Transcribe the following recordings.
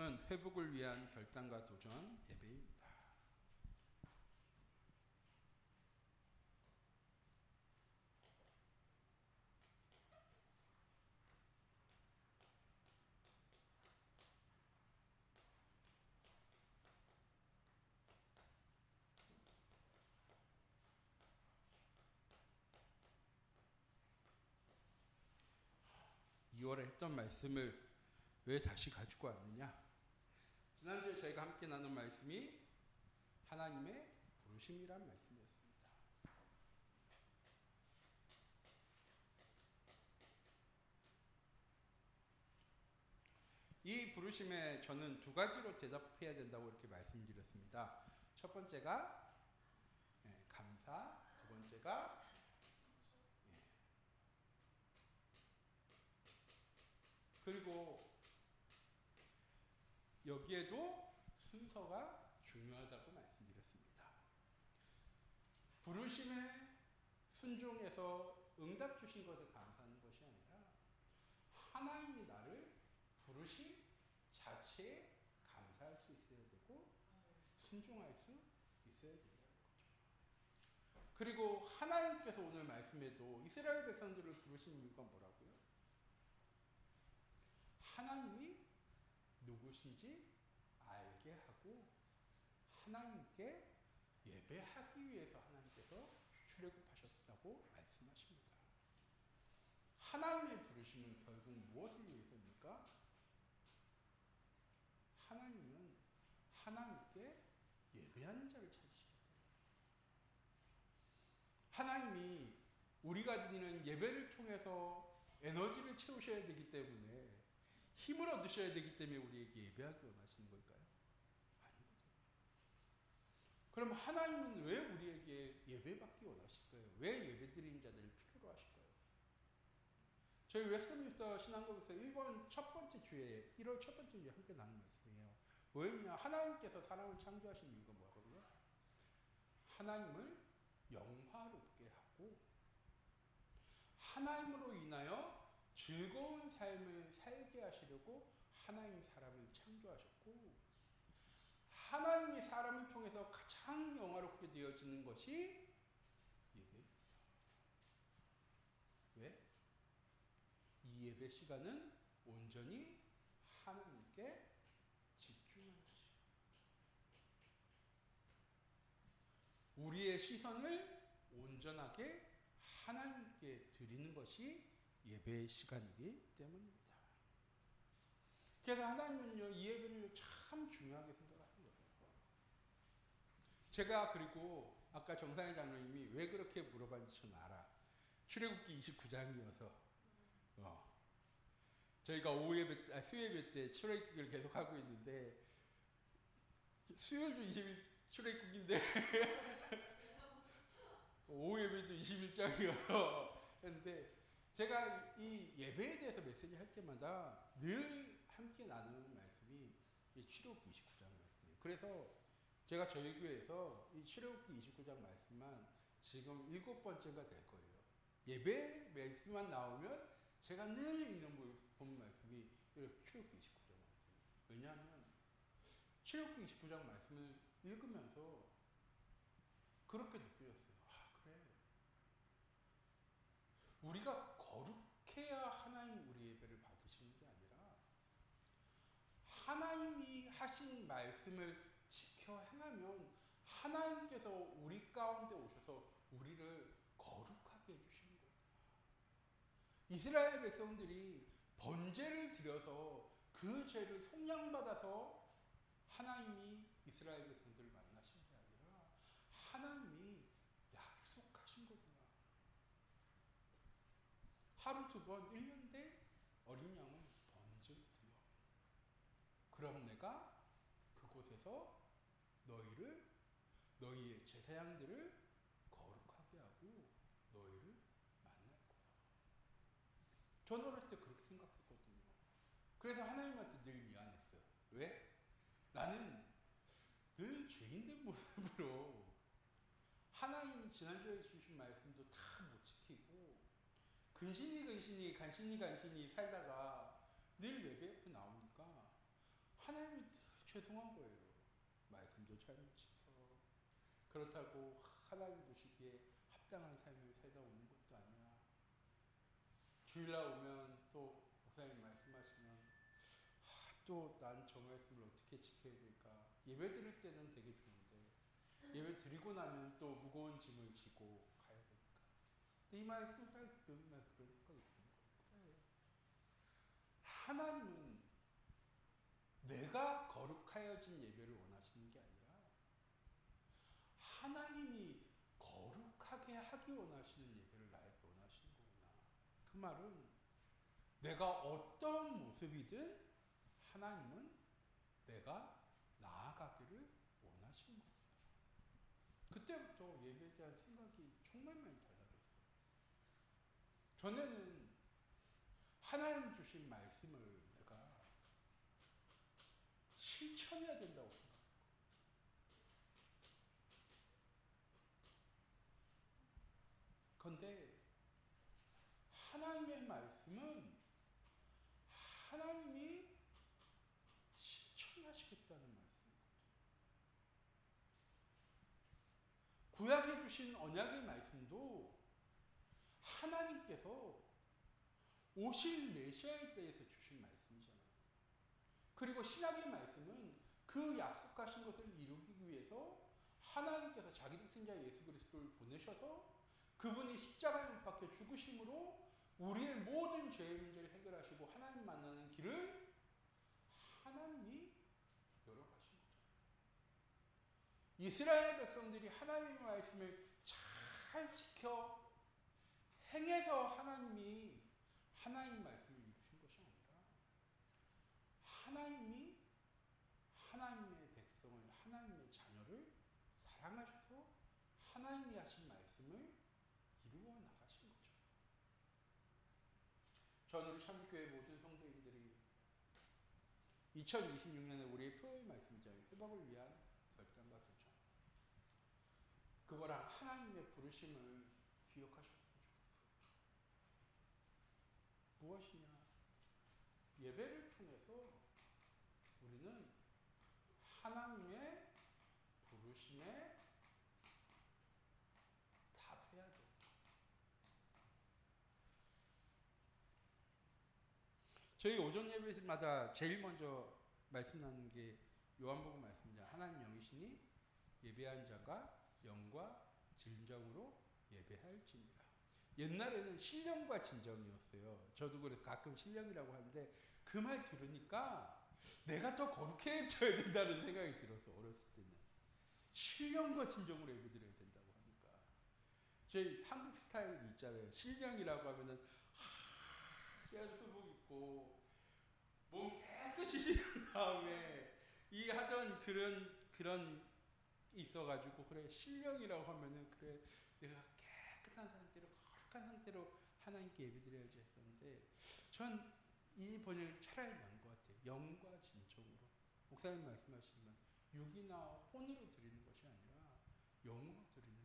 부르심은 회복을 위한 결단과 도전 예배입니다. 이 2월에 했던 말씀을 왜 다시 가지고 왔느냐? 지난주에 저희가 함께 나눈 말씀이 하나님의 부르심이란 말씀이었습니다. 이 부르심에 저는 두 가지로 대답해야 된다고 이렇게 말씀드렸습니다. 첫 번째가 감사, 두 번째가 그리고 여기에도 순서가 중요하다고 말씀드렸습니다. 부르심에 순종해서 응답 주신 것에 감사하는 것이 아니라 하나님이 나를 부르심 자체에 감사할 수 있어야 되고 순종할 수 있어야 된다는 거죠. 그리고 하나님께서 오늘 말씀에도 이스라엘 백성들을 부르신 이유가 뭐라고요? 하나님이 누구신지 알게 하고 하나님께 예배하기 위해서 하나님께서 출애굽하셨다고 말씀하십니다. 하나님의 부르심은 결국 무엇을 위해서입니까? 하나님은 하나님께 예배하는 자를 찾으시기 때문입니다. 하나님이 우리가 드리는 예배를 통해서 에너지를 채우셔야 되기 때문에 힘을 얻으셔야 되기 때문에 우리에게 예배하기 원하시는 걸까요? 아니거든요. 그럼 하나님은 왜 우리에게 예배받기 원하실까요? 왜 예배드리는 자들을 필요로 하실까요? 저희 웨스트민스터 신앙국에서 1번 첫 번째 주에 1월 첫 번째 주에 함께 나눈 말씀이에요. 왜냐? 하나님께서 사람을 창조하신 이유가 뭐라고요? 하나님을 영화롭게 하고 하나님으로 인하여 즐거운 삶을 살게 하시려고 하나님 사람을 창조하셨고 하나님이 사람을 통해서 가장 영화롭게 되어지는 것이 예배입니다. 왜? 이 예배 시간은 온전히 하나님께 집중하는 것이에요. 우리의 시선을 온전하게 하나님께 드리는 것이 예배의 시간이기 때문입니다. 그래서 하나님은요, 이 예배를 참 중요하게 생각하는 거예요. 제가 그리고 아까 정상희 장로님이 왜 그렇게 물어봤는지 저는 알아. 출애굽기 29장이어서 저희가 수예배 때 출애굽기를 계속 하고 있는데 수요일도 20일 출애굽기인데 오후예배도 21장이어서 했는데 제가 이 예배에 대해서 메시지 할 때마다 늘 함께 나누는 말씀이 이 출애굽기 29장 말씀이에요. 그래서 제가 저희 교회에서 이 출애굽기 29장 말씀만 지금 7번째가 될 거예요. 예배 말씀만 나오면 제가 늘 읽는 본 말씀이 출애굽기 29장 말씀이에요. 왜냐하면 출애굽기 29장 말씀을 읽으면서 그렇게 느껴졌어요. 아, 그래. 우리가 거룩해야 하나님 우리 예배를 받으시는 게 아니라 하나님이 하신 말씀을 지켜 행하면 하나님께서 우리 가운데 오셔서 우리를 거룩하게 해주시는 거예요. 이스라엘 백성들이 번제를 드려서 그 죄를 속량받아서 하나님이 이스라엘 백성들을 만나신 게 아니라 하나님이 약속하신 거구나. 하루 두 번 1년대 어린 양을 번제로 드려. 그럼 내가 그곳에서 너희의 제사장들을 거룩하게 하고 너희를 만날 거야. 저는 어렸을 때 그렇게 생각했거든요. 그래서 하나님한테 늘 미안했어요. 왜? 나는 늘 죄인된 모습으로 하나님 지난주에 주신 말씀도 다 못 지키고 간신히 살다가 늘 예배 옆에 나오니까 하나님이 죄송한 거예요. 말씀도 잘 못 지켜서. 그렇다고 하나님 보시기에 합당한 삶을 살다 오는 것도 아니야. 주일날 오면 또 목사님 말씀하시면 또 난 저 말씀을 어떻게 지켜야 될까. 예배 드릴 때는 되게 좋은데 예배 드리고 나면 또 무거운 짐을 지고 가야 되니까. 근데 이 말씀을 딱 들으면 그런 생각이 드는 거예요. 그래. 하나님은 내가 거룩하여진 예배를 원하시는 게 아니라 하나님이 거룩하게 하기 원하시는 예배를 나에게 원하시는 거구나. 그 말은 내가 어떤 모습이든 하나님은 내가 나아가기를 원하시는 거구나. 그때부터 예배에 대한 생각이 정말 많이 달라졌어요. 전에는 하나님 주신 말씀을 내가 실천해야 된다고 생각했거든요. 그런데 하나님의 말씀은 하나님이 실천하시겠다는 말씀이거든요. 구약에 주신 언약의 말씀도 하나님께서 오실 메시아에 대해서 주신 말씀이잖아요. 그리고 신약의 말씀은 그 약속하신 것을 이루기 위해서 하나님께서 자기 독생자 예수 그리스도를 보내셔서 그분이 십자가에 못 박혀 죽으심으로 우리의 모든 죄의 문제를 해결하시고 하나님 만나는 길을 하나님이 열어가신 거죠. 이스라엘 백성들이 하나님의 말씀을 잘 지켜 행해서 하나님이 하나님 말씀을 이루신 것이 아니라 하나님이 하나님의 백성을, 하나님의 자녀를 사랑하셔서 하나님이 하신 말씀을 이루어 나가신 거죠. 저는 우리 참교회 모든 성도님들이 2026년에 우리의 표의 말씀이잖아요. 회복을 위한 결단과 도전. 그거랑 하나님의 부르심을 기억하셨으면 좋겠어요. 무엇이냐? 예배를 통해서 우리는 하나님의 부르심에 답해야 돼요. 저희 오전 예배마다 제일 먼저 말씀 나누는 게 요한복음 말씀이죠. 하나님 영이시니 예배한 자가 영과 진정으로 예배할지니라. 옛날에는 신령과 진정이었어요. 저도 그래서 가끔 신령이라고 하는데 그 말 들으니까 내가 더 거룩해져야 된다는 생각이 들어서 어렸을 때는 신령과 진정으로 예배드려야 된다고 하니까 저희 한국 스타일 있잖아요. 신령이라고 하면은 하얀 수복 입고 몸 깨끗이 씻은 다음에 이 하던 그런 있어가지고 그래 신령이라고 하면은 그래 내가 깨끗한 상태로 거룩한 상태로 하나님께 예배드려야지 했었는데 전 이 번역이 차라리 나은 것 같아요. 영과 진정으로. 목사님 말씀하시지만 육이나 혼으로 드리는 것이 아니라 영으로 드리는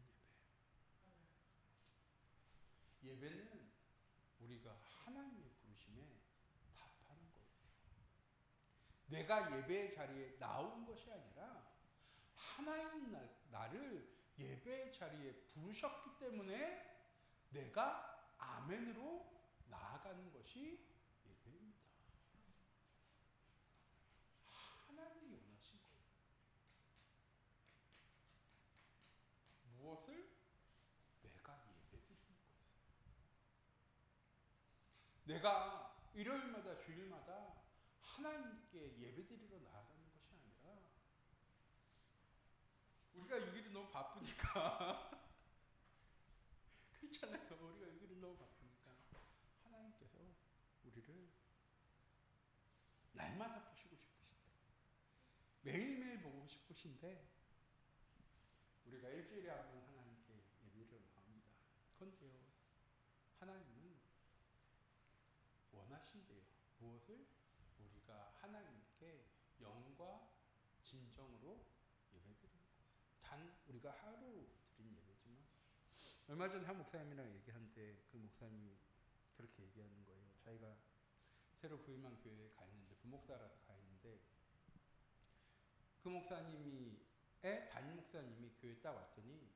예배. 예배는 우리가 하나님의 부르심에 답하는 거예요. 내가 예배의 자리에 나온 것이 아니라 하나님 나를 예배의 자리에 부르셨기 때문에 내가 아멘으로 나아가는 것이 예배입니다. 하나님이 원하신 거예요. 무엇을? 내가 예배드리는 거예요. 내가 일요일마다 주일마다 하나님께 예배드리러 나아가는 것이 아니라 우리가 6일이 너무 바쁘니까 그렇잖아요. 우리가 6일이 너무 바쁘니까 하나님께서 우리를 날마다 보시고 싶으신데 매일매일 보고 싶으신데 우리가 일주일에 한 번 하나님께 예배드리러 나옵니다. 그런데요, 하나님은 원하신대요. 무엇을? 우리가 하나님께 영과 진정으로 예배드리는 것을. 단 우리가 하루 드린 예배지만 얼마 전에 한 목사님이랑 얘기하는데 그 목사님이 그렇게 얘기하는 거예요. 자기가 새로 부임한 교회에 가 있는데 부목사라서 가 있는데 그 담임 목사님이 교회에 딱 왔더니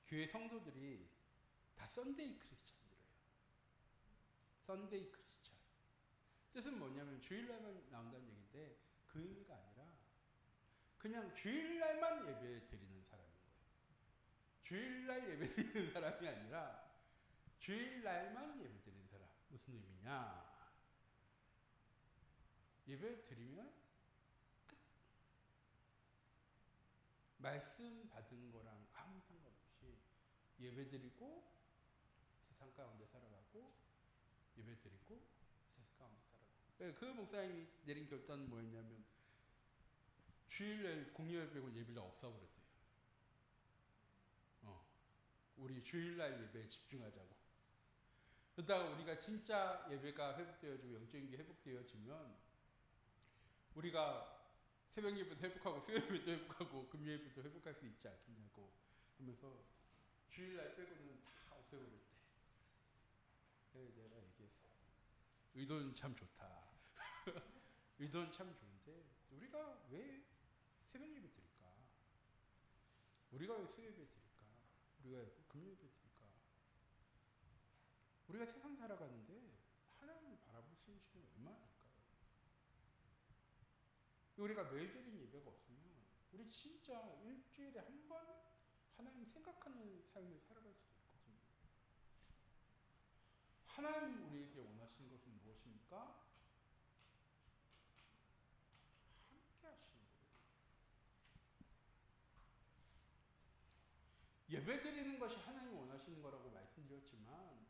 교회 성도들이 다 썬데이 크리스찬이래요. 썬데이 크리스찬. 뜻은 뭐냐면 주일날만 나온다는 얘기인데 그 의미가 아니라 그냥 주일날만 예배 드리는 사람인 거예요. 주일날 예배 드리는 사람이 아니라 주일날만 예배 드리는 사람. 무슨 의미냐? 예배 드리면 끝. 말씀 받은 거랑 아무 상관없이 예배 드리고 세상 가운데 살아가고 예배 드리고 세상 가운데 살아가고. 그 목사님이 내린 결단은 뭐였냐면 주일날 공예배 빼고 예배를 다 없애버렸대요. 우리 주일날 예배에 집중하자고. 그러다가 우리가 진짜 예배가 회복되어지고 영적인 게 회복되어지면 우리가 새벽 예배도 회복하고 수요일 예배도 회복하고 금요일 예배도 회복할 수 있지 않겠냐고 하면서 주일날 빼고는 다 없애버렸대. 그래서 내가 얘기했어. 의도는 참 좋다. 의도는 참 좋은데 우리가 왜 새벽 예배 드릴까? 우리가 왜 수요 예배 드릴까? 우리가 왜 금요 예배 드릴까? 우리가 세상 살아가는데 하나님을 바라볼 수 있는 시간이 얼마나 될까요? 우리가 매일 드리는 예배가 없으면 우리 진짜 일주일에 한 번 하나님 생각하는 삶을 살아갈 수가 있거든요. 하나님 우리에게 원하시는 것은 무엇입니까? 함께 하시는 거예요. 예배 드리는 것이 하나님이 원하시는 거라고 말씀드렸지만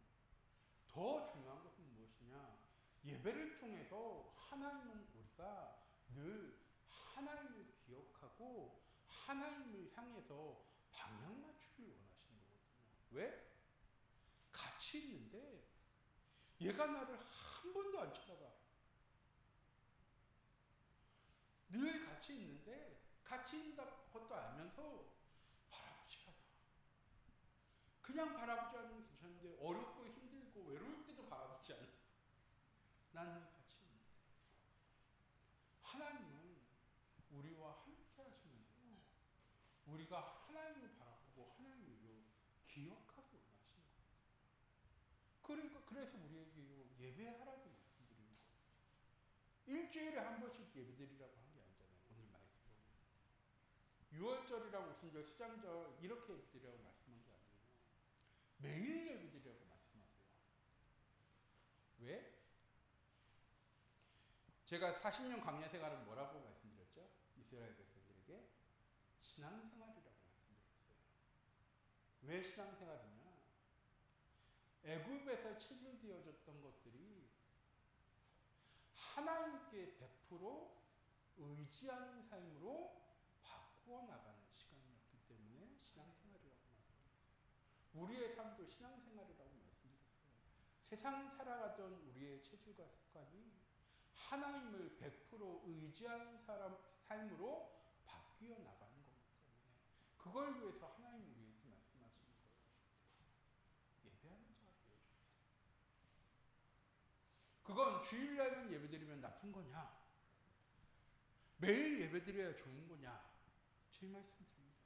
더 중요한 것은 무엇이냐? 예배를 통해서 하나님은 우리가 늘 하나님을 기억하고 하나님을 향해서 방향 맞추기를 원하시는 거거든요. 왜? 같이 있는데 얘가 나를 한 번도 안 쳐다봐. 늘 같이 있는데 같이 있는 것도 알면서 바라보지 않아. 그냥 바라보지 않으면 괜찮은데 어렵고 힘들고 외로울 때도 바라보지 않아. 난 늘 같이 있는데. 하나님은 우리와 함께 하시면서 우리가 하나님을 바라보고 하나님을 기억하고 원하시는 거예요. 그러니까 그래서 우리에게 예배하라고 말씀드리는 거예요. 일주일에 한 번씩 예배드리라고 한 게 아니잖아요. 오늘 말씀 보면 6월절이랑 오순절, 수장절 이렇게 예배드리라고 말씀한 게 아니에요. 매일 예배드리라고 말씀하세요. 왜? 제가 40년 광야 생활은 뭐라고 말씀드렸죠? 이스라엘 백성들에게 신앙생활이라고 말씀드렸어요. 왜 신앙생활이냐? 애굽에서 체질되어졌던 것들이 하나님께 100% 의지하는 삶으로 바꾸어 나가는 시간이었기 때문에 신앙생활이라고 말씀드렸어요. 우리의 삶도 신앙생활이라고 말씀드렸어요. 세상 살아가던 우리의 체질과 습관이 하나님을 100% 의지하는 삶으로 바뀌어 나가는 거기 때문에 그걸 위해서 하나님 우리에게 말씀하시는 거예요. 예배하는 자가 되어줘야 돼. 그건 주일날만 예배드리면 나쁜 거냐? 매일 예배드려야 좋은 거냐? 제 말씀드립니다.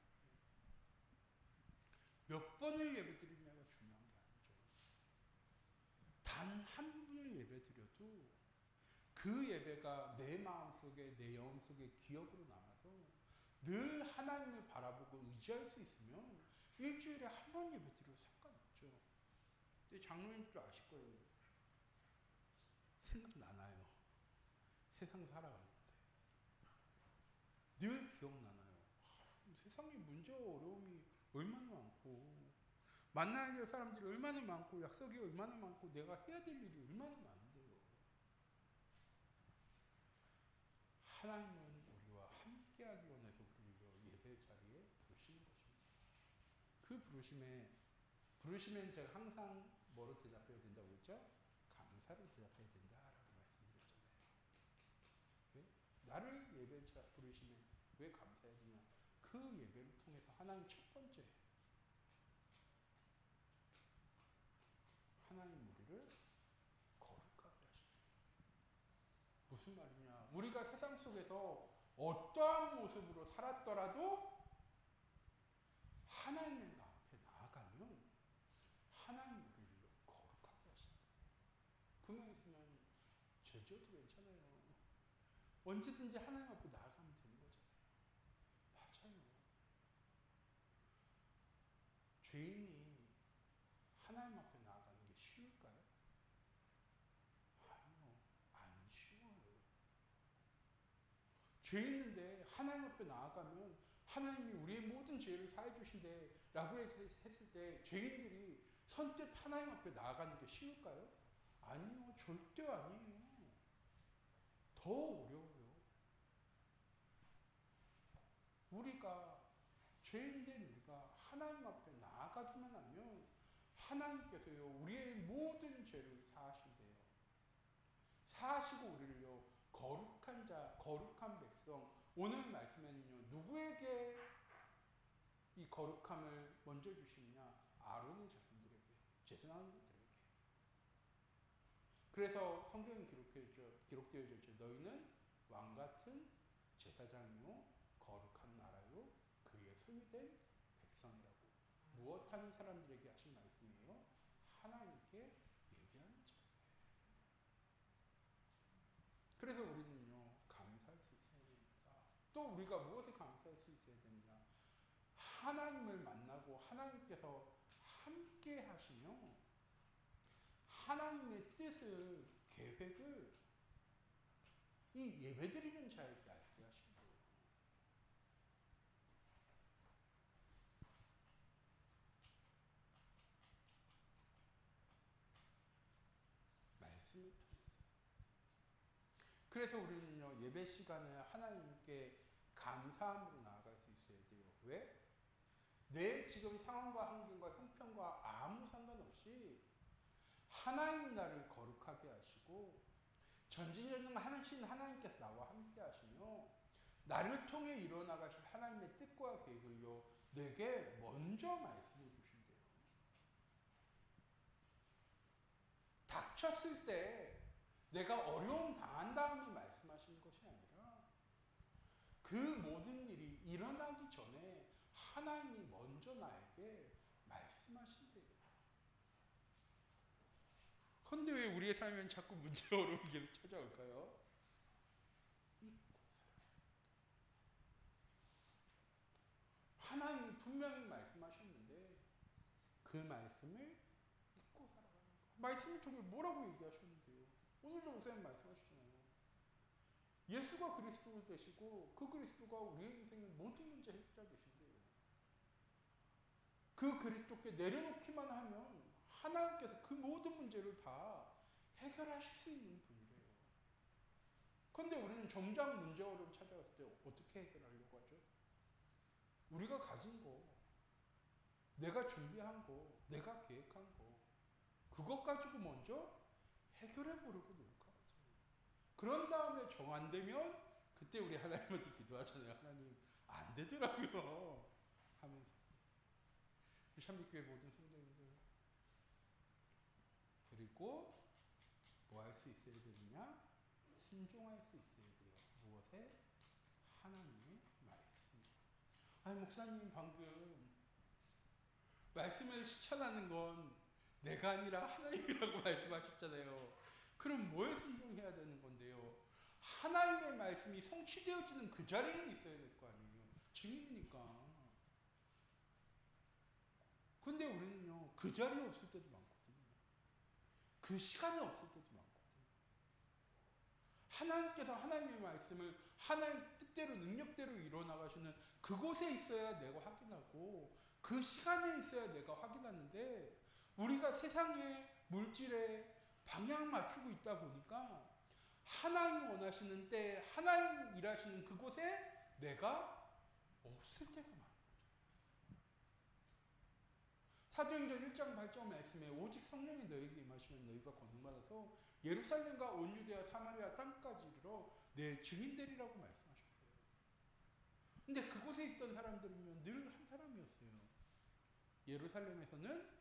몇 번을 예배드리냐가 중요한 게 아니죠. 단 한 분을 예배드려도 그 예배가 내 마음속에 내 영속에 기억으로 남아서 늘 하나님을 바라보고 의지할 수 있으면 일주일에 한 번 예배드려도 상관없죠. 근데 장로님도 아실 거예요. 생각나나요? 세상 살아가는데 늘 기억나나요? 세상에 문제와 어려움이 얼마나 많고 만나야 될 사람들이 얼마나 많고 약속이 얼마나 많고 내가 해야 될 일이 얼마나 많은데요. 하나님은 우리와 함께하기 원해서 우리를 예배 자리에 부르시는 것입니다. 그 부르시면 제가 항상 뭐로 대답해야 된다고 했죠? 감사로 대답해야 된다라고 말씀드렸잖아요. 네? 나를 예배 부르시면 왜 감사해야 되냐? 그 예배를 통해서 하나님 첫 번째 하나님 우리를 거룩하게 하십니다. 무슨 말이냐? 우리가 세상 속에서 어떠한 모습으로 살았더라도 하나님의 앞에 나아가면 하나님 우리를 거룩하게 하신다. 그만 있으면 죄 지어도 괜찮아요. 언제든지 하나님 앞에 나아가면 되는 거잖아요. 맞아요. 죄인이 하나님 앞에 나아가는 게 쉬울까요? 아니요. 안 쉬워요. 죄 있는데 하나님 앞에 나아가면 하나님이 우리의 모든 죄를 사해 주신대 라고 했을 때 죄인들이 선뜻 하나님 앞에 나아가는 게 쉬울까요? 아니요. 절대 아니에요. 더 어려워요. 우리가 죄인된 우리가 하나님 앞에 나아가기만 하면 하나님께서요 우리의 모든 죄를 사하신대요. 사하시고 우리를요 거룩한 자, 거룩한 백성. 오늘 말씀에는요 누구에게 이 거룩함을 먼저 주시느냐? 아론의 자손들에게, 제사장들에게. 그래서 성경에 기록되어져 있죠. 너희는 왕 같은 제사장이요 거룩한 나라요 그의 소유된 백성이라고. 무엇하는 사람들에게 하신 말씀이에요? 하나님께 예배하는 자. 그래서 우리는요 감사할 수 있어야 됩니다. 또 우리가 무엇에 감사할 수 있어야 되느냐? 하나님을 만나고 하나님께서 함께 하시며 하나님의 뜻을, 계획을 이 예배드리는 자에게 알게 하신 거예요. 말씀을 통해서. 그래서 우리는요 예배 시간에 하나님께 감사함으로 나아갈 수 있어야 돼요. 왜? 내 지금 상황과 환경과 형편과 아무 상관없이 하나님 나를 거룩하게 하시고 전지전능하신 하나님께서 나와 함께 하시며 나를 통해 이뤄나가실 하나님의 뜻과 계획을요 내게 먼저 말씀해 주신대요. 닥쳤을 때 내가 어려움 당한 다음에 말씀하시는 것이 아니라 그 모든 일이 일어나기 전에 하나님이 먼저 나에게 말씀하신대요. 그런데 왜 우리의 삶엔 자꾸 문제와 어려움이 계속 찾아올까요? 하나님이 분명히 말씀하셨는데 그 말씀을 잊고 살아가는 거예요. 말씀을 통해 뭐라고 얘기하셨는데요? 오늘도 목사님 말씀하셨잖아요. 예수가 그리스도 되시고 그 그리스도가 우리의 인생의 모든 문제 해결자 되신대요. 그 그리스도께 내려놓기만 하면 하나님께서 그 모든 문제를 다 해결하실 수 있는 분이래요. 그런데 우리는 정작 문제 어려움 찾아왔을 때 어떻게 해결하려고 하죠? 우리가 가진 거, 내가 준비한 거, 내가 계획한 거, 그것 가지고 먼저 해결해 보려고 노력하죠. 그런 다음에 정 안 되면 그때 우리 하나님한테 기도하잖아요. 하나님 안 되더라고요. 하면서. 샴비교회 모든 성도님들. 그리고 뭐 할 수 있어야 되느냐? 순종할 수 있어야 돼요. 무엇에? 하나님의 말씀. 아니 목사님 방금 말씀을 실천하는 건 내가 아니라 하나님이라고 말씀하셨잖아요. 그럼 뭘 순종해야 되는 건데요? 하나님의 말씀이 성취되어지는 그 자리에 있어야 될 거 아니에요. 증인이니까. 근데 우리는요, 그 자리에 없을 때도 많거든요. 그 시간에 없을 때도 많거든요. 하나님께서 하나님의 말씀을 하나님 뜻대로 능력대로 이뤄나가시는 그곳에 있어야 내가 확인하고 그 시간에 있어야 내가 확인하는데 우리가 세상의 물질에 방향 맞추고 있다 보니까 하나님 원하시는 때 하나님 일하시는 그곳에 내가 없을 때가 많아요. 사도행전 1장 8절 말씀에 오직 성령이 너희에게 임하시면 너희가 권능받아서 예루살렘과 온 유대와 사마리아 땅까지 이르러 내 증인되리라고 말씀하셨어요. 근데 그곳에 있던 사람들은 늘 한 사람이었어요. 예루살렘에서는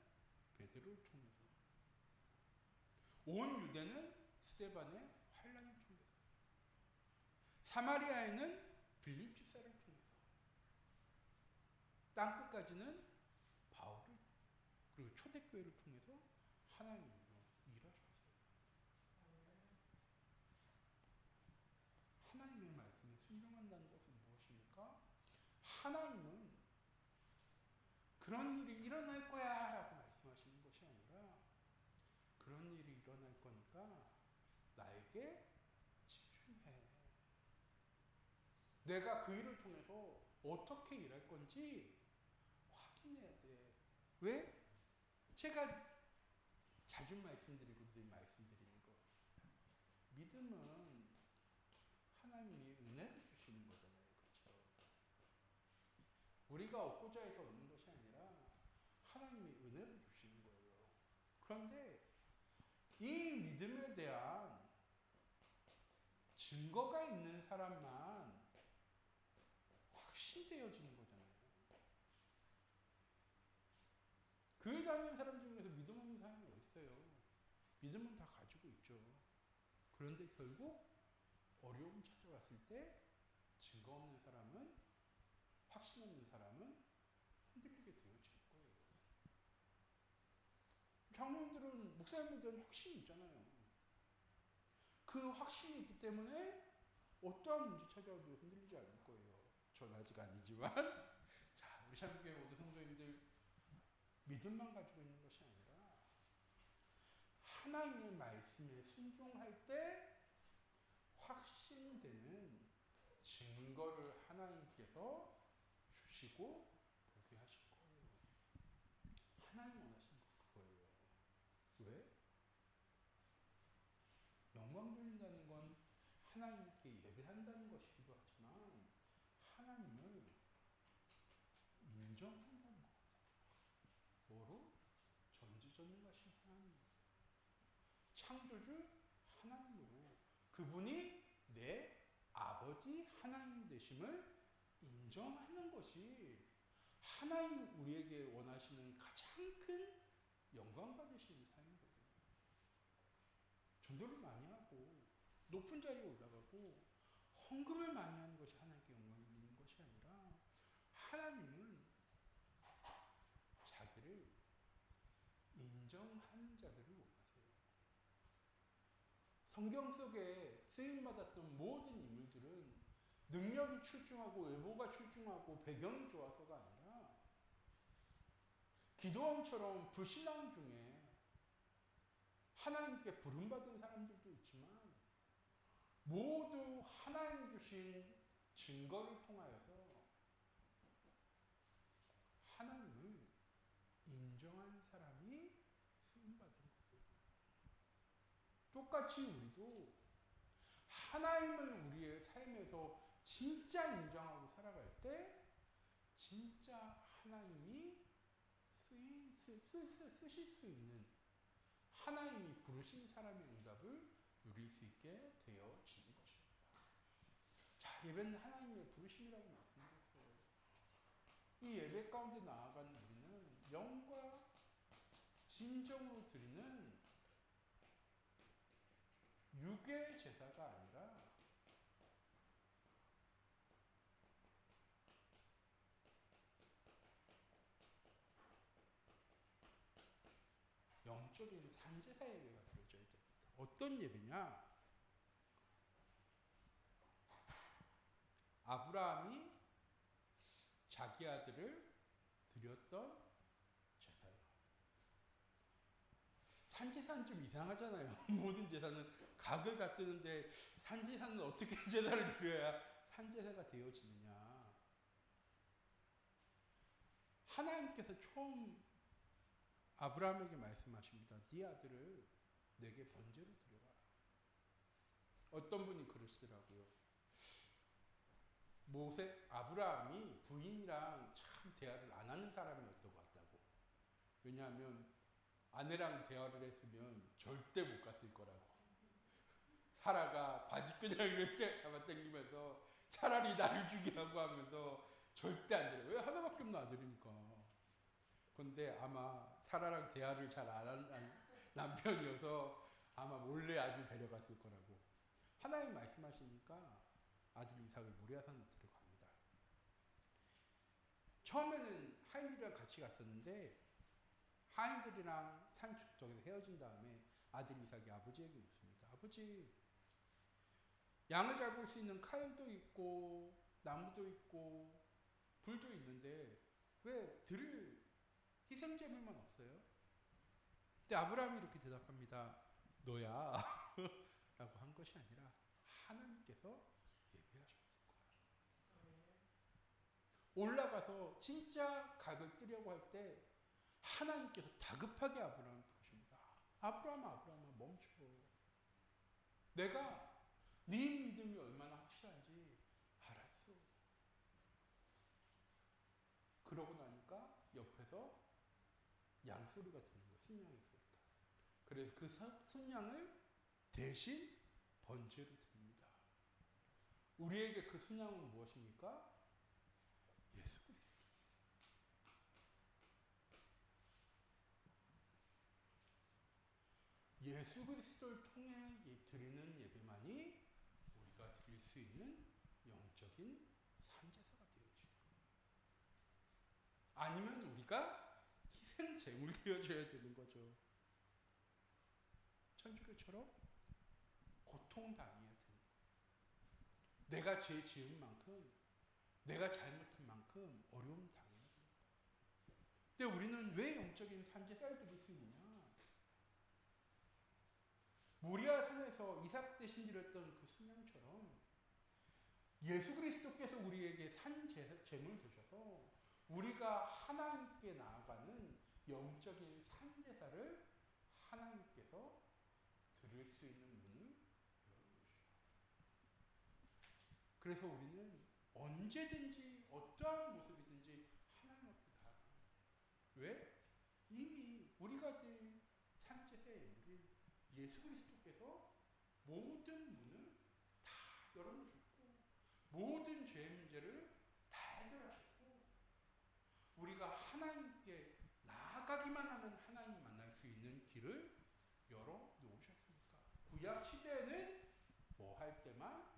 베드로를 통해서, 온 유대는 스데반의 환란을 통해서, 사마리아에는 빌립 주사를 통해서 땅끝까지는 바울을 그리고 초대교회를 통해서 하나님으로 일하셨어요. 하나님의 말씀에 순종한다는 것은 무엇입니까? 하나님은 그런 일이 일어날 거야 라고 말씀하시는 것이 아니라 그런 일이 일어날 거니까 나에게 집중해. 내가 그 일을 통해서 어떻게 일할 건지 확인해야 돼. 왜? 제가 자주 말씀드리고 늘 말씀드리는 거. 믿음은 하나님이 은혜를 주시는 거잖아요. 그렇죠? 우리가 얻고자 해서 얻는 것이 아니라 하나님이 은혜를 주시는 거예요. 그런데 이 믿음에 대한 증거가 있는 사람만 확신되어지는 거잖아요. 교회 다니는 사람 중에서 믿음 없는 사람이 어딨어요? 믿음은 다 가지고 있죠. 그런데 결국 어려움 찾아왔을 때 증거 없는 사람은, 확신 없는 사람은 흔들리게 되어질 거예요. 장로님들은, 목사님들은 확신이 있잖아요. 그 확신이 있기 때문에 어떠한 문제 찾아와도 흔들리지 않을 거예요. 전 아직 아니지만. 자, 우리 샤브교회 모두 성도님들 믿음만 가지고 있는 것이 아니라 하나님의 말씀에 순종할 때 확신되는 증거를 하나님께서 주시고 보게 하실 거예요. 하나님 원하시는 거 그거예요. 왜? 영광 돌린다는 건 하나님께 예배한다는 것이기도 하지만 하나님을 인정한다는 거거든요. 뭐로? 전지전능하신 하나님. 창조주 하나님으로 그분이 내 아버지 하나님 되심을 인정하는 것이 하나님 우리에게 원하시는 가장 큰 영광 받으시는 삶이거든요. 전도를 많이 하고 높은 자리에 올라가고 헌금을 많이 하는 것이 하나님께 영광을 드리는 것이 아니라 하나님은 자기를 인정하는 자들을 원하세요. 성경 속에 쓰임받았던 모든 인물들은 능력이 출중하고 외모가 출중하고 배경이 좋아서가 아니라 기도원처럼 불신앙 중에 하나님께 부름받은 사람들도 있지만 모두 하나님 주신 증거를 통하여서 하나님을 인정한 사람이 쓰임받은 거예요. 똑같이 우리도 하나님을 우리의 삶에서 진짜 인정하고 살아갈 때 진짜 하나님이 쓰실 수 있는 하나님이 부르신 사람의 응답을 누릴 수 있게 되어지는 것입니다. 자, 예배는 하나님의 부르심이라고 말씀드렸어요. 이 예배 가운데 나아가는 우리는 영과 진정으로 드리는 육의 제사가 아니라 영적인 산제사 예배가 드려져야 됩니다. 어떤 예배냐? 아브라함이 자기 아들을 드렸던 제사예요. 산제사는 좀 이상하잖아요. 모든 제사는 각을 갖드는데 산제사는 어떻게 제사를 드려야 산제사가 되어지느냐. 하나님께서 처음 아브라함에게 말씀하십니다. 네 아들을 내게 번제로 드려라. 어떤 분이 그러시더라고요. 아브라함이 부인이랑 참 대화를 안 하는 사람이었던 것 같다고. 왜냐하면 아내랑 대화를 했으면 절대 못 갔을 거라고. 사라가 바지끈을 잡아당기면서 차라리 나를 죽게 하고 하면서 절대 안 돼요. 왜? 하나밖에 없는 아들이니까. 그런데 아마 사라랑 대화를 잘 안 하는 남편이어서 아마 몰래 아들 데려갔을 거라고. 하나님 말씀하시니까 아들 이삭을 모리아산으로 데려가. 처음에는 하인들이랑 같이 갔었는데 하인들이랑 산 축적에서 헤어진 다음에 아들 이삭이 아버지에게 묻습니다. 아버지, 양을 잡을 수 있는 칼도 있고 나무도 있고 불도 있는데 왜 드릴 희생제물만 없어요? 근데 아브라함이 이렇게 대답합니다. 너야 라고 한 것이 아니라 하나님께서 예비하셨을 거야. 올라가서 진짜 각을 뜨려고 할 때 하나님께서 다급하게 아브라함을 부르십니다. 아브라함아, 아브라함아, 멈춰. 내가 네 믿음이 얼마나 확실한지 알았어. 그러고 나니까 옆에서 양소리가 들리는 거예요. 순양의 소리가. 그래서 그 순양을 대신 번제로 드립니다. 우리에게 그 순양은 무엇입니까? 예수 그리스도. 예수 그리스도를 통해 드리는 예배만이 우리가 드릴 수 있는 영적인 산제사가 되어지고, 아니면 우리가 희생 제물 되어줘야 되는 거죠. 천주교처럼 고통당해야 되는 거예요. 내가 죄 지은 만큼, 내가 잘못한 만큼 어려움 당해야 되는 거예요. 근데 우리는 왜 영적인 산제사를 드릴 수 있느냐? 모리아 산에서 이삭 대신 드렸던 그 순양처럼 예수 그리스도께서 우리에게 산제물 되셔서 우리가 하나님께 나아가는 영적인 산제사를 하나님께서 드릴 수 있는 문을 열어주시오. 그래서 우리는 언제든지 어떠한 모습이든지 하나님 앞에 나아가면 돼요. 왜? 이미 우리가 드릴 산제사의 예물인 예수 그리스도께서 모든 문을 다 열어놓으셨고 모든 죄의 문제를 다 해결하셨고 우리가 하나님께 나아가기만 하면 하나님 만날 수 있는 길을 열어놓으셨으니까. 구약 시대에는 뭐 할 때만?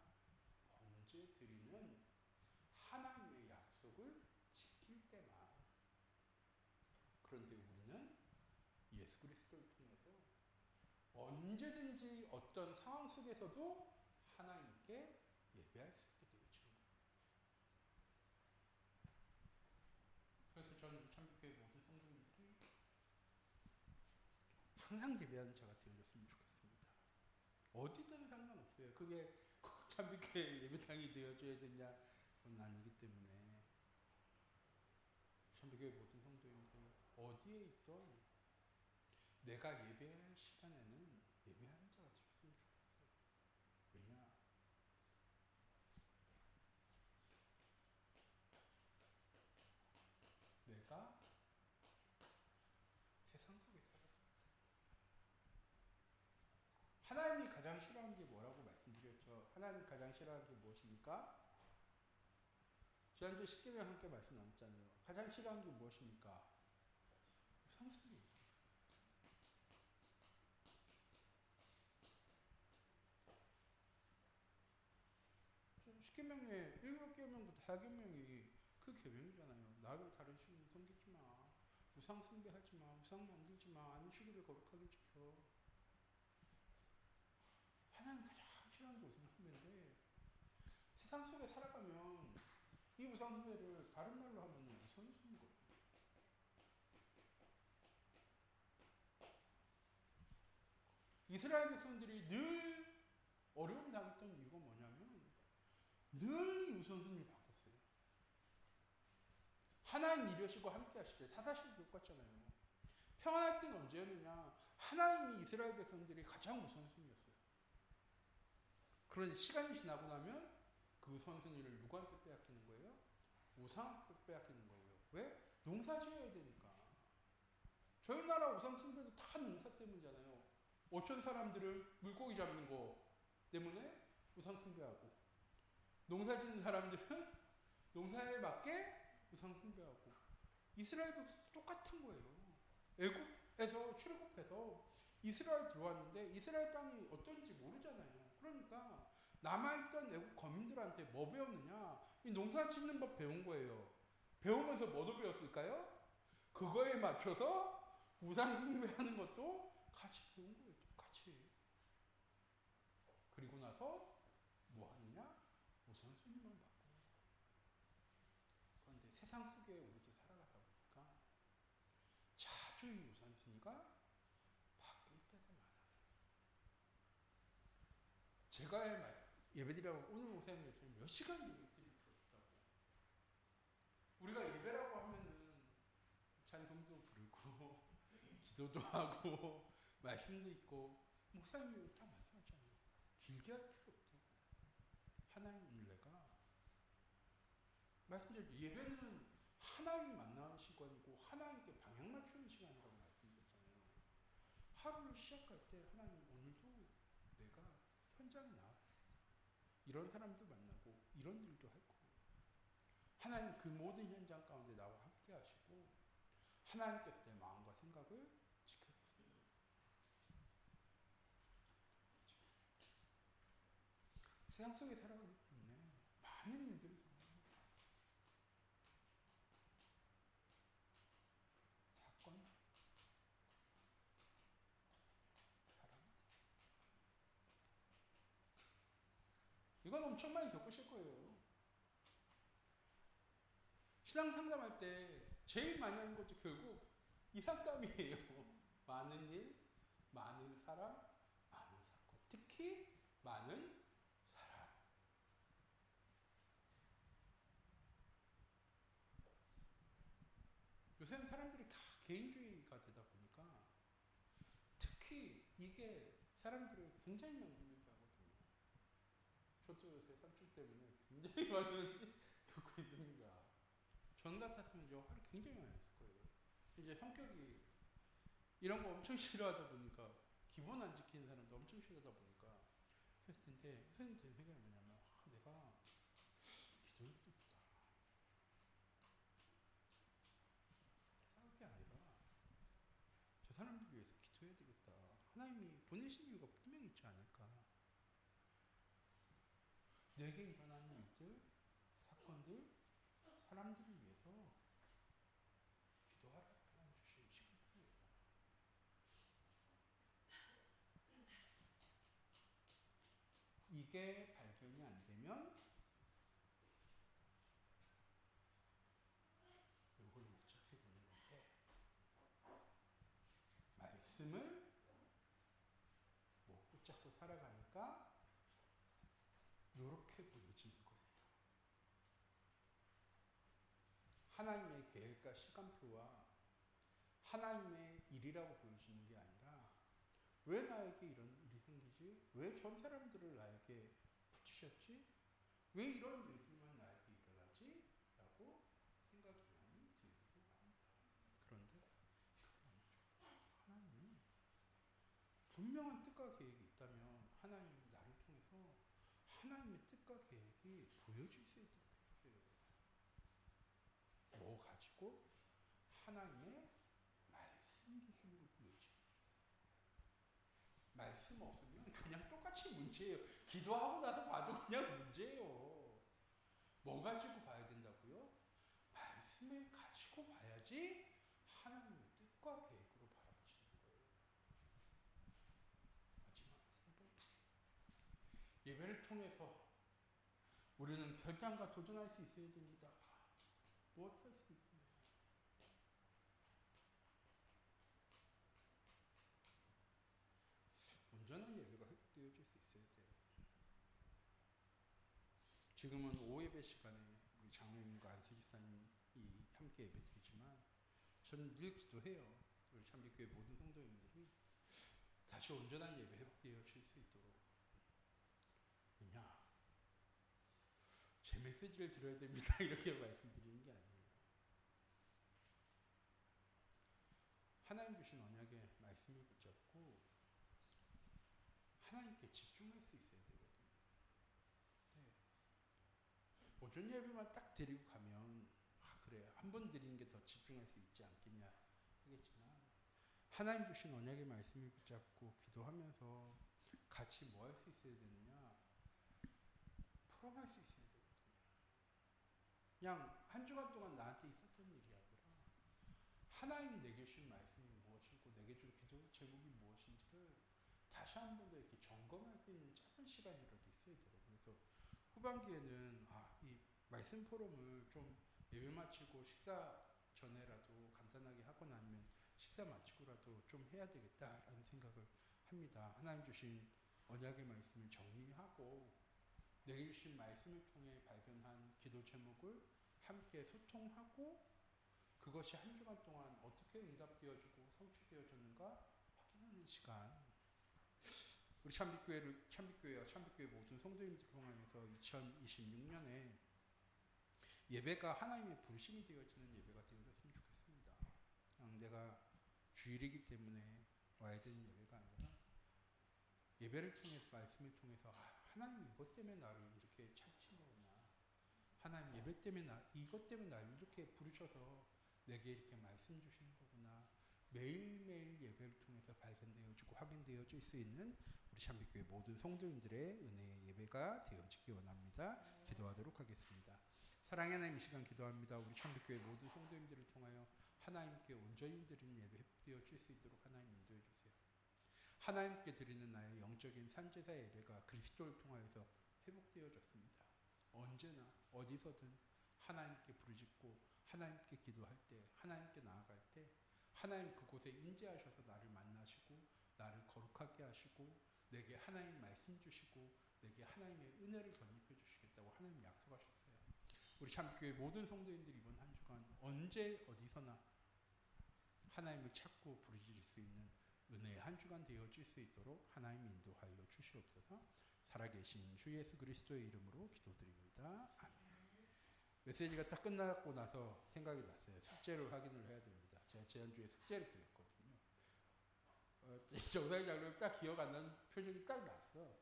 번제 드리는 하나님의 약속을 지킬 때만. 그런데 우리는 예수 그리스도를 통해서 언제든지 어떤 상황 속에서도 하나님께 예배할 수 있게 되어지는 거예요. 그래서 저는 참교회 모든 성도님들이 항상 예배하는 자가 되어졌으면 좋겠습니다. 어디든 상관없어요. 그게 꼭 참교회 예배당이 되어줘야 되냐? 그건 아니기 때문에 참교회 모든 성도님들 어디에 있던 내가 예배할 시간에는 예배하는 자가 되었으면 좋겠어요. 왜냐? 내가 세상 속에 살아갑니다. 하나님이 가장 싫어하는 게 뭐라고 말씀드렸죠? 하나님이 가장 싫어하는 게 무엇입니까? 지난주에 십계명 함께 말씀 나눴잖아요. 가장 싫어하는 게 무엇입니까? 우상숭배예요. 십계명의 7계명부터 4계명이 그 계명이잖아요. 나를 다른 신을 섬기지 마. 우상 숭배하지 마. 우상 만들지 마. 안식일을 거룩하게 지켜. 하나님 가장 싫어하는 게 우상 숭배인데 세상 속에 살아가면 이 우상 숭배를 다른 말로 하면 우상이 쓰는 거예요. 이스라엘 백성들이 늘 어려움 당했던 이유가 뭐냐면 늘 이 우선순위를 바꿨어요. 하나님 이러시고 함께 하시죠. 사사시도 똑같잖아요. 평안할 때는 언제였느냐? 하나님이 이스라엘 백성들이 가장 우선순위였어요. 그런데 시간이 지나고 나면 그 우선순위를 누구한테 빼앗기는 거예요? 우상한테 빼앗기는 거예요. 왜? 농사 지어야 되니까. 저희 나라 우상 숭배도 다 농사 때문이잖아요. 어촌 사람들은 물고기 잡는 거 때문에 우상 숭배하고 농사 짓는 사람들은 농사에 맞게 우상 숭배하고 이스라엘도 똑같은 거예요. 애굽에서 출애굽해서 이스라엘 들어왔는데 이스라엘 땅이 어떤지 모르잖아요. 그러니까 남아있던 애굽 거민들한테 뭐 배웠느냐? 이 농사 짓는 법 배운 거예요. 배우면서 뭐도 배웠을까요? 그거에 맞춰서 우상 숭배하는 것도 같이 배운 거예요. 똑같이. 그리고 나서 뭐 하느냐? 우선순위만 바꿔. 그런데 세상 속에 우리도 살아가다 보니까 자주 이 우선순위가 바뀔 때가 많아요. 제가 예배드리라고 오늘 목사님 몇 시간 예배드리고 들었다고. 우리가 예배라고 하면은 찬송도 부르고 기도도 하고 말씀도 있고 목사님이 다 말씀하잖아요. 길게 할 필요 없다고. 하나님 은혜가 말씀드렸죠. 예배는 하나님 만나는 시간이고 하나님께 방향 맞추는 시간이라고 말씀드렸잖아요. 하루를 시작할 때 하나님 오늘도 내가 현장에 나와 이런 사람도 만나고 이런 일도 할 거고 하나님 그 모든 현장 가운데 나와 함께 하시고 하나님께서 내 마음과 생각을 지켜보세요. 세상 속에 살아가기 때문에 많은 일들을 경험합니다. 사건, 사람. 이건 엄청 많이 겪으실 거예요. 신앙 상담할 때 제일 많이 하는 것도 결국 이 상담이에요. 많은 일, 많은 사람, 많은 사건. 특히 많은 사람. 요새는 사람들이 다 개인주의가 되다 보니까 특히 이게 사람들을 굉장히 많이 힘들게 하거든요. 저도 요새 삼촌 때문에 굉장히 많은 겪고 있습니다. 전 같았으면 저 화를 굉장히 많이 했을 거예요. 이제 성격이 이런 거 엄청 싫어하다 보니까 기본 안 지키는 사람도 엄청 싫어하다 보니까 그랬을 텐데 선생님 제 생각이 뭐냐면 내가 기도를 좀 싸울 게 아니라 저 사람들 위해서 기도해야 되겠다. 하나님이 보내신 이유가 분명히 있지 않을까. 내게 일어나는 일들, 사건들, 사람들을 위해서 기도하라고 하나님 주신 시간이에요. 이게 발견이 안 되면 이걸 못 찾게 되는 건데 말씀을 못 붙잡고 살아가니까 이렇게 보여지는 거예요. 하나님의 계획과 시간표와 하나님의 일이라고 보여지는 게 아니라 왜 나에게 이런 일이 생기지? 왜 전 사람들을 나에게 붙이셨지? 왜 이런 일들만 나에게 일어나지? 라고 생각이 많이 들기도 합니다. 그런데 그게 아니죠. 하나님이 분명한 뜻과 계획이 있다면 하나님이 나를 통해서 하나님의 뜻과 계획이 보여질 수 있도록 해주세요. 뭐 가지고? 하나님의 말씀 기준으로 보여지게 해주세요. 말씀 없으면 그냥 똑같이 문제예요. 기도하고 나서 봐도 그냥 문제예요. 뭐 가지고 봐야 된다고요? 말씀을 가지고 봐야지 하나님의 뜻과 계획으로 바라보시는 거예요. 마지막 세 번째. 예배를 통해서 우리는 결단과 도전할 수 있어야 됩니다. 무엇할 수 있어요? 온전한 예배가 회복되어질 수 있어야 돼요. 지금은 오후 예배 시간에 우리 장로님과 안수 집사님이 함께 예배 드리지만 저는 늘 기도해요. 우리 참교회 모든 성도님들이 다시 온전한 예배 회복되어질 수 있도록. 왜냐? 제 메시지를 들어야 됩니다. 이렇게 말씀드리는 게 아니에요. 하나님 주신 언약의 말씀을 붙잡고 하나님께 집중할 수 있어야 되거든요. 네. 오전 예배만 딱 드리고 가면 그래 한 번 드리는 게 더 집중할 수 있지 않겠냐 하겠지만 하나님 주신 언약의 말씀을 붙잡고 기도하면서 같이 뭐 할 수 있어야 되느냐? 풀어갈 수 있어야 되거든요. 그냥 한 주간 동안 나한테 있었던 일이 아니라 하나님 내게 주신 말씀이 무엇이고 내게 준 기도 제목이 무엇인지를 다시 한 번 더 이렇게 점검할 수 있는 짧은 시간이라도 있어야 되거든요. 그래서 후반기에는 이 말씀 포럼을 좀 예배 마치고 식사 전에라도 간단하게 하거나 아니면 식사 마치고라도 좀 해야 되겠다라는 생각을 합니다. 하나님 주신 언약의 말씀을 정리하고 내게 주신 말씀을 통해 발견한 기도 제목을 함께 소통하고 그것이 한 주간 동안 어떻게 응답되어지고 성취되어졌는가 확인하는 시간. 우리 참빛교회와 참빛교회 모든 성도님들 통해서 2026년에 예배가 하나님의 부르심이 되어지는 예배가 되어졌으면 좋겠습니다. 그냥 내가 주일이기 때문에 와야 되는 예배가 아니라 예배를 통해서 말씀을 통해서 하나님 이것 때문에 나를 이렇게 찾으신 거구나. 하나님 예배 때문에 이것 때문에 나를 이렇게 부르셔서 내게 이렇게 말씀 주시는 거구나. 매일매일 예배를 통해서 발견되어지고 확인되어질 수 있는 우리 참빛교회 모든 성도님들의 은혜의 예배가 되어지기 원합니다. 기도하도록 하겠습니다. 사랑의 하나님 이 시간 기도합니다. 우리 참빛교회 모든 성도님들을 통하여 하나님께 온전히 드리는 예배 회복되어질 수 있도록 하나님 인도해 주세요. 하나님께 드리는 나의 영적인 산제사 예배가 그리스도를 통하여서 회복되어졌습니다. 언제나 어디서든 하나님께 부르짖고 하나님께 기도할 때 하나님께 나아갈 때 하나님 그곳에 임재하셔서 나를 만나시고 나를 거룩하게 하시고 내게 하나님 말씀 주시고 내게 하나님의 은혜를 덧입혀 주시겠다고 하나님 약속하셨어요. 우리 참교회 모든 성도님들이 이번 한 주간 언제 어디서나 하나님을 찾고 부르짖을 수 있는 은혜의 한 주간 되어질 수 있도록 하나님 인도하여 주시옵소서. 살아계신 주 예수 그리스도의 이름으로 기도드립니다. 아멘. 메시지가 딱 끝나고 나서 생각이 났어요. 숙제를 확인을 해야 됩니다. 제가 지난주에 숙제를 드렸거든요. 정상의 장로님 딱 기억 안 나는 표정이 딱 났어.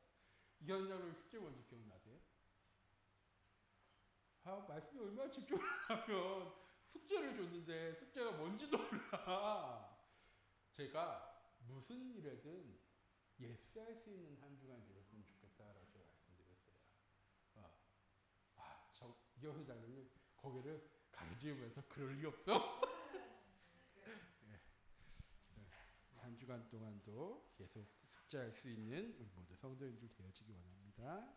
이현 장로님 숙제 뭔지 기억나세요? 말씀에 얼마나 집중을 하면 숙제를 줬는데 숙제가 뭔지도 몰라. 제가 무슨 일에든 예스할 수 있는 한 주간 되었으면 좋겠다라고 말씀드렸어요. 이현 장로님 고개를 가로지으면서 그럴 리 없어? 네. 한 주간 동안도 계속 숙제할 수 있는 우리 모두 성도님들 되어지기 원합니다.